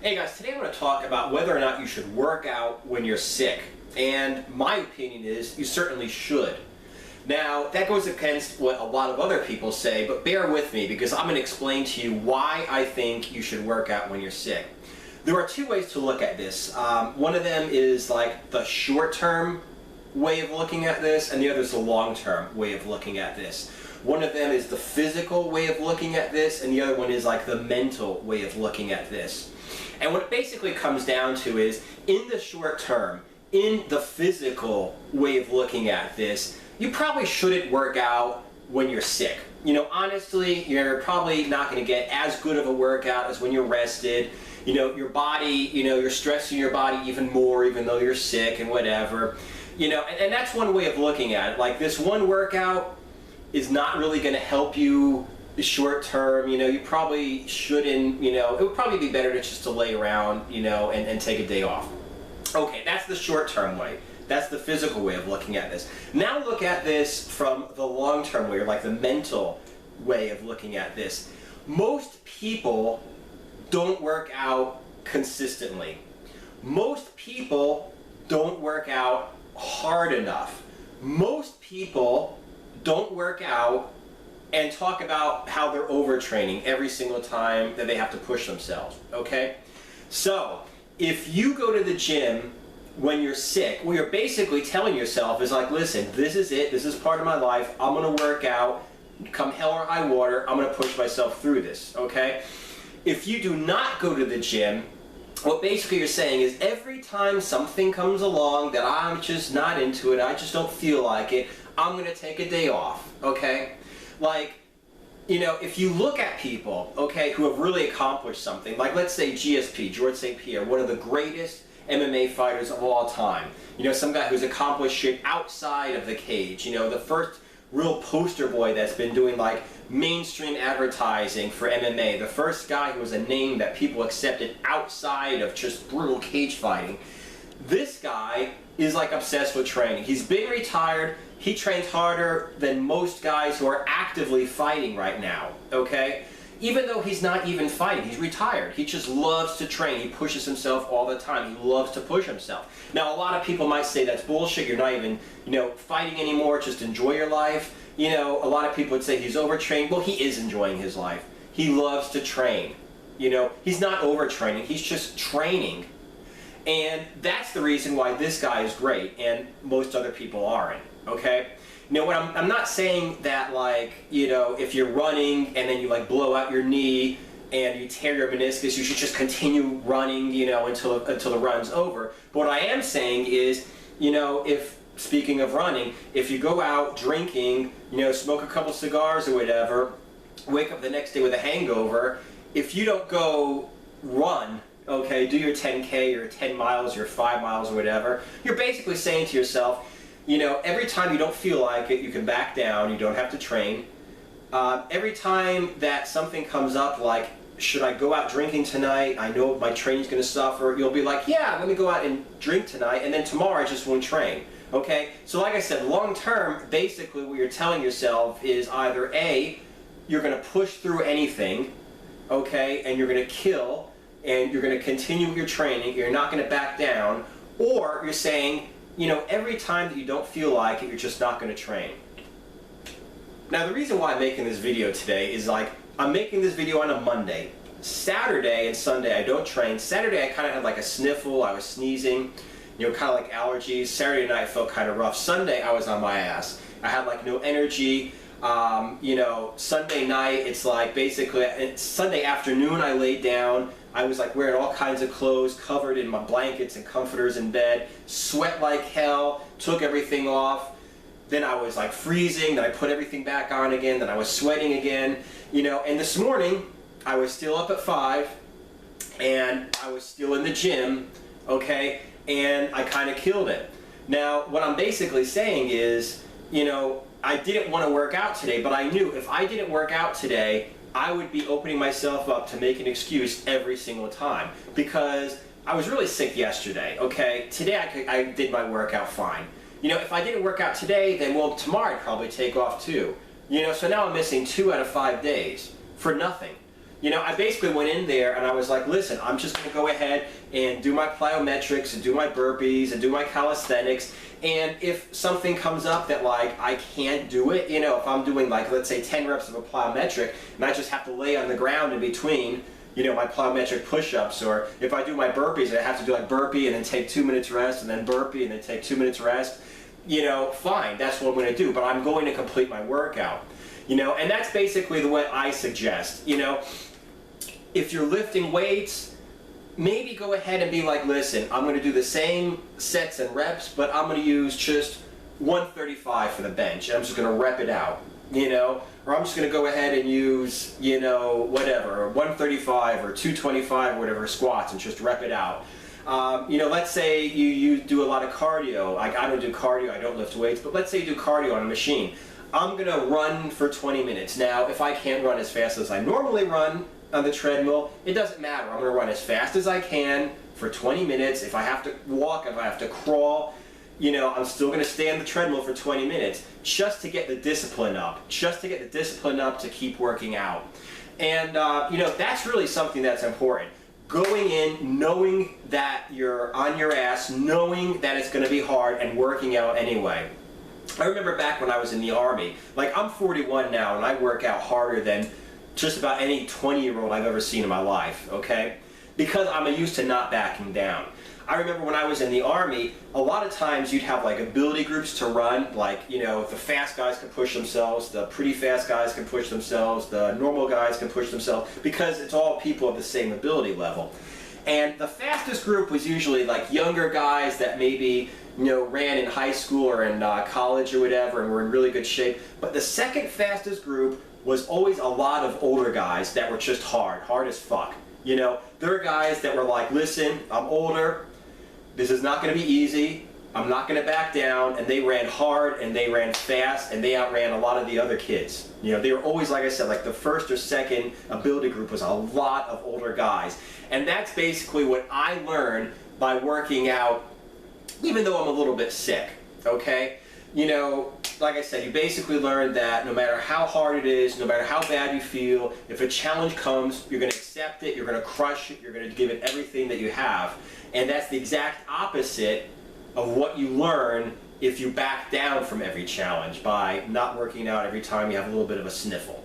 Hey guys, today I'm going to talk about whether or not you should work out when you're sick. And my opinion is you certainly should. Now, that goes against what a lot of other people say, but bear with me because I'm going to explain to you why I think you should work out when you're sick. There are two ways to look at this. One of them is like the short-term way of looking at this, and the other is the long-term way of looking at this. One of them is the physical way of looking at this, and the other one is like the mental way of looking at this. And what it basically comes down to is, in the short term, in the physical way of looking at this, you probably shouldn't work out when you're sick. You know, honestly, you're probably not going to get as good of a workout as when you're rested. You know, your body, you're stressing your body even more even though you're sick and whatever. You know, and that's one way of looking at it. Like, this one workout is not really going to help you short term. You probably shouldn't, it would probably be better to just to lay around, and take a day off. Okay, that's the short term way. That's the physical way of looking at this. Now look at this from the long term way, or like the mental way of looking at this. Most people don't work out consistently. Most people don't work out hard enough. Most people don't work out and talk about how they're overtraining every single time that they have to push themselves, okay? So, if you go to the gym when you're sick, what you're basically telling yourself is like, listen, this is it, this is part of my life, I'm gonna work out, come hell or high water, I'm gonna push myself through this, okay? If you do not go to the gym, what basically you're saying is every time something comes along that I'm just not into it, I just don't feel like it, I'm gonna take a day off, okay? Like, if you look at people, okay, who have really accomplished something, like let's say GSP, George St. Pierre, one of the greatest MMA fighters of all time. Some guy who's accomplished shit outside of the cage. The first real poster boy that's been doing like mainstream advertising for MMA. The first guy who was a name that people accepted outside of just brutal cage fighting. This guy is like obsessed with training. He's been retired. He trains harder than most guys who are actively fighting right now, okay? Even though he's not even fighting, he's retired. He just loves to train. He pushes himself all the time. He loves to push himself. Now, a lot of people might say that's bullshit. You're not even, fighting anymore. Just enjoy your life. A lot of people would say he's overtrained. Well, he is enjoying his life. He loves to train. He's not overtraining. He's just training. And that's the reason why this guy is great and most other people aren't, okay? What I'm not saying that, like, if you're running and then you like blow out your knee and you tear your meniscus, you should just continue running, until the run's over. But what I am saying is, if, speaking of running, if you go out drinking, smoke a couple cigars or whatever, wake up the next day with a hangover, if you don't go run, okay, do your 10K or 10 miles or 5 miles or whatever, you're basically saying to yourself, every time you don't feel like it, you can back down, you don't have to train. Every time that something comes up like, should I go out drinking tonight? I know my training's gonna suffer. You'll be like, yeah, let me go out and drink tonight, and then tomorrow I just won't train, okay? So like I said, long term, basically what you're telling yourself is either A, you're gonna push through anything, okay, and you're gonna kill, and you're gonna continue your training, you're not gonna back down, or you're saying, every time that you don't feel like it, you're just not going to train. Now, the reason why I'm making this video today is like, I'm making this video on a Monday. Saturday and Sunday, I don't train. Saturday, I kind of had like a sniffle, I was sneezing, kind of like allergies. Saturday night, I felt kind of rough. Sunday, I was on my ass. I had like no energy. Sunday night, it's like basically, Sunday afternoon, I laid down. I was like wearing all kinds of clothes, covered in my blankets and comforters in bed, sweat like hell, took everything off. Then I was like freezing, then I put everything back on again, then I was sweating again, and this morning I was still up at 5 and I was still in the gym, okay, and I kind of killed it. Now, what I'm basically saying is, I didn't want to work out today, but I knew if I didn't work out today, I would be opening myself up to make an excuse every single time because I was really sick yesterday, okay? Today I did my workout fine. If I didn't work out today, then well, tomorrow I'd probably take off too. So now I'm missing 2 out of 5 days for nothing. You know, I basically went in there and I was like, listen, I'm just going to go ahead and do my plyometrics and do my burpees and do my calisthenics. And if something comes up that like I can't do it, you know, if I'm doing like, let's say 10 reps of a plyometric and I just have to lay on the ground in between, you know, my plyometric push-ups, or if I do my burpees and I have to do like burpee and then take 2 minutes rest and then burpee and then take 2 minutes rest, you know, fine, that's what I'm going to do, but I'm going to complete my workout. You know, and that's basically the way I suggest. You know, if you're lifting weights, maybe go ahead and be like, listen, I'm going to do the same sets and reps, but I'm going to use just 135 for the bench. I'm just going to rep it out, you know, or I'm just going to go ahead and use, you know, whatever, 135 or 225 or whatever squats and just rep it out. You know, let's say you do a lot of cardio. Like, I don't do cardio, I don't lift weights, but let's say you do cardio on a machine. I'm going to run for 20 minutes. Now, if I can't run as fast as I normally run on the treadmill, it doesn't matter. I'm going to run as fast as I can for 20 minutes. If I have to walk, if I have to crawl, you know, I'm still going to stay on the treadmill for 20 minutes just to get the discipline up, to keep working out. And, you know, that's really something that's important. Going in, knowing that you're on your ass, knowing that it's going to be hard, and working out anyway. I remember back when I was in the Army, like I'm 41 now and I work out harder than just about any 20-year-old I've ever seen in my life, okay? Because I'm used to not backing down. I remember when I was in the Army, a lot of times you'd have like ability groups to run, like, you know, the fast guys can push themselves, the pretty fast guys can push themselves, the normal guys can push themselves, because it's all people of the same ability level. And the fastest group was usually like younger guys that maybe, you know, ran in high school or in college or whatever and were in really good shape. But the second fastest group was always a lot of older guys that were just hard as fuck. You know, there are guys that were like, listen, I'm older, this is not going to be easy, I'm not going to back down, and they ran hard and they ran fast and they outran a lot of the other kids. You know, they were always, like I said, like the first or second ability group was a lot of older guys. And that's basically what I learned by working out, even though I'm a little bit sick, okay? You know, like I said, you basically learn that no matter how hard it is, no matter how bad you feel, if a challenge comes, you're going to accept it, you're going to crush it, you're going to give it everything that you have. And that's the exact opposite of what you learn if you back down from every challenge by not working out every time you have a little bit of a sniffle.